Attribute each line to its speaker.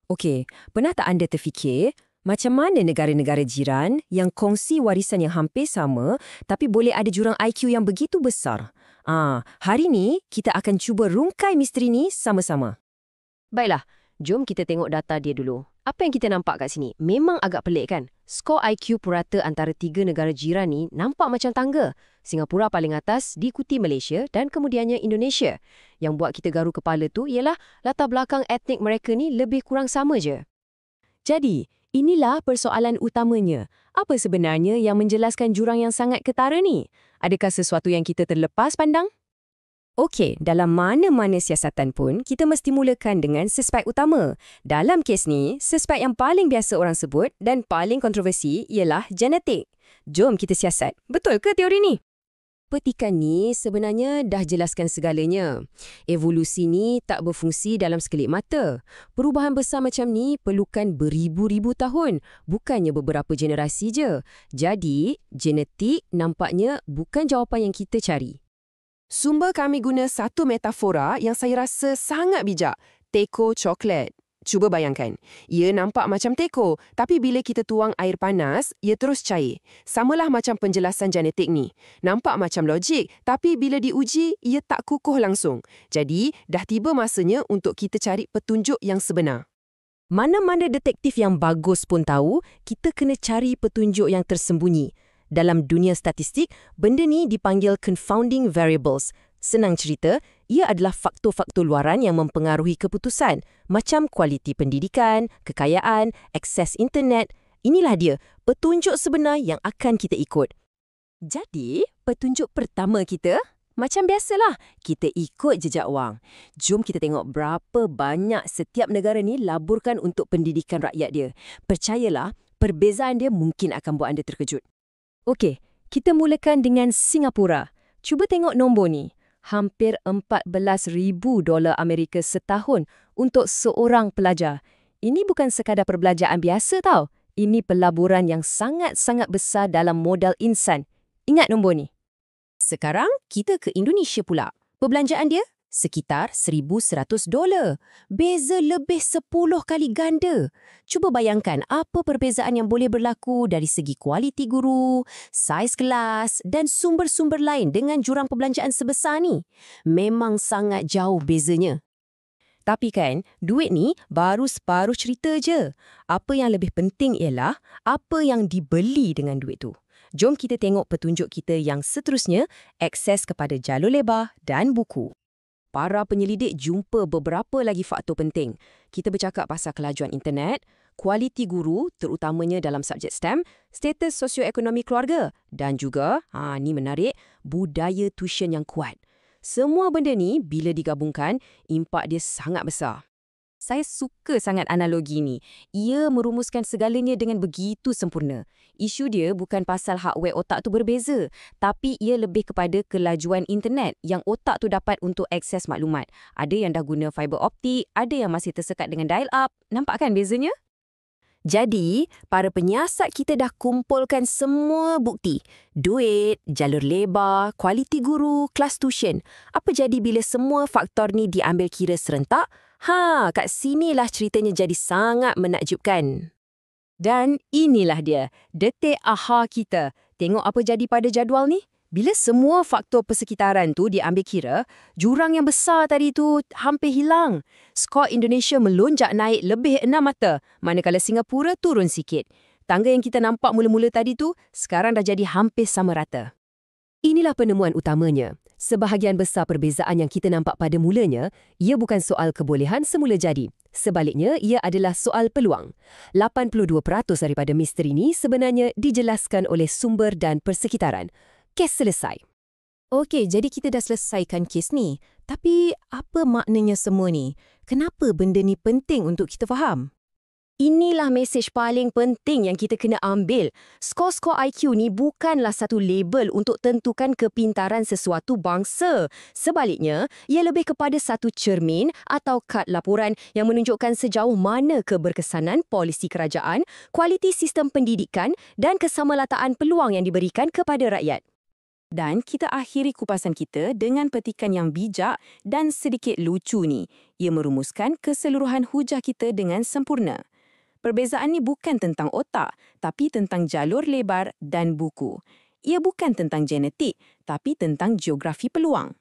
Speaker 1: Okey, pernah tak anda terfikir macam mana negara-negara jiran yang kongsi warisan yang hampir sama tapi boleh ada jurang IQ yang begitu besar? Hari ni kita akan cuba rungkai misteri ni sama-sama.
Speaker 2: Baiklah, jom kita tengok data dia dulu. Apa yang kita nampak kat sini? Memang agak pelik kan? Skor IQ purata antara tiga negara jiran ni nampak macam tangga. Singapura paling atas, diikuti Malaysia dan kemudiannya Indonesia. Yang buat kita garu kepala tu ialah latar belakang etnik mereka ni lebih kurang sama je.
Speaker 1: Jadi, inilah persoalan utamanya. Apa sebenarnya yang menjelaskan jurang yang sangat ketara ni? Adakah sesuatu yang kita terlepas pandang? Okey, dalam mana-mana siasatan pun, kita mesti mulakan dengan suspek utama. Dalam kes ni, suspek yang paling biasa orang sebut dan paling kontroversi ialah genetik. Jom kita siasat. Betul ke teori ni? Petikan ni sebenarnya dah jelaskan segalanya. Evolusi ni tak berfungsi dalam sekelip mata. Perubahan besar macam ni perlukan beribu-ribu tahun, bukannya beberapa generasi je. Jadi, genetik nampaknya bukan jawapan yang kita cari.
Speaker 3: Sumber kami guna satu metafora yang saya rasa sangat bijak, teko coklat. Cuba bayangkan, ia nampak macam teko, tapi bila kita tuang air panas, ia terus cair. Samalah macam penjelasan genetik ni. Nampak macam logik, tapi bila diuji, ia tak kukuh langsung. Jadi, dah tiba masanya untuk kita cari petunjuk yang sebenar.
Speaker 1: Mana-mana detektif yang bagus pun tahu, kita kena cari petunjuk yang tersembunyi. Dalam dunia statistik, benda ni dipanggil confounding variables. Senang cerita, ia adalah faktor-faktor luaran yang mempengaruhi keputusan, macam kualiti pendidikan, kekayaan, akses internet. Inilah dia, petunjuk sebenar yang akan kita ikut. Jadi, petunjuk pertama kita, macam biasalah, kita ikut jejak wang. Jom kita tengok berapa banyak setiap negara ni laburkan untuk pendidikan rakyat dia. Percayalah, perbezaan dia mungkin akan buat anda terkejut. Okey, kita mulakan dengan Singapura. Cuba tengok nombor ni. Hampir $14,000 Amerika setahun untuk seorang pelajar. Ini bukan sekadar perbelanjaan biasa tau. Ini pelaburan yang sangat-sangat besar dalam modal insan. Ingat nombor ni. Sekarang kita ke Indonesia pula. Perbelanjaan dia sekitar $1,100. Beza lebih 10 kali ganda. Cuba bayangkan apa perbezaan yang boleh berlaku dari segi kualiti guru, saiz kelas dan sumber-sumber lain dengan jurang perbelanjaan sebesar ni. Memang sangat jauh bezanya. Tapi kan, duit ni baru separuh cerita je. Apa yang lebih penting ialah apa yang dibeli dengan duit tu. Jom kita tengok petunjuk kita yang seterusnya, akses kepada jalur lebar dan buku. Para penyelidik jumpa beberapa lagi faktor penting. Kita bercakap pasal kelajuan internet, kualiti guru terutamanya dalam subjek STEM, status sosioekonomi keluarga dan juga, ni menarik, budaya tuition yang kuat. Semua benda ni bila digabungkan, impak dia sangat besar. Saya suka sangat analogi ni. Ia merumuskan segalanya dengan begitu sempurna. Isu dia bukan pasal hardware otak tu berbeza, tapi ia lebih kepada kelajuan internet yang otak tu dapat untuk akses maklumat. Ada yang dah guna fiber optik, ada yang masih tersekat dengan dial-up. Nampak kan bezanya? Jadi, para penyiasat kita dah kumpulkan semua bukti. Duit, jalur lebar, kualiti guru, kelas tuition. Apa jadi bila semua faktor ni diambil kira serentak? Kat sinilah ceritanya jadi sangat menakjubkan. Dan inilah dia, detik aha kita. Tengok apa jadi pada jadual ni? Bila semua faktor persekitaran tu diambil kira, jurang yang besar tadi tu hampir hilang. Skor Indonesia melonjak naik lebih 6 mata, manakala Singapura turun sikit. Tangga yang kita nampak mula-mula tadi tu, sekarang dah jadi hampir sama rata. Inilah penemuan utamanya. Sebahagian besar perbezaan yang kita nampak pada mulanya, ia bukan soal kebolehan semula jadi. Sebaliknya, ia adalah soal peluang. 82% daripada misteri ini sebenarnya dijelaskan oleh sumber dan persekitaran. Kes selesai. Okey, jadi kita dah selesaikan kes ni. Tapi, apa maknanya semua ni? Kenapa benda ni penting untuk kita faham? Inilah mesej paling penting yang kita kena ambil. Skor-skor IQ ni bukanlah satu label untuk tentukan kepintaran sesuatu bangsa. Sebaliknya, ia lebih kepada satu cermin atau kad laporan yang menunjukkan sejauh mana keberkesanan polisi kerajaan, kualiti sistem pendidikan dan kesamalataan peluang yang diberikan kepada rakyat.
Speaker 4: Dan kita akhiri kupasan kita dengan petikan yang bijak dan sedikit lucu ni. Ia merumuskan keseluruhan hujah kita dengan sempurna. Perbezaan ni bukan tentang otak, tapi tentang jalur lebar dan buku. Ia bukan tentang genetik, tapi tentang geografi peluang.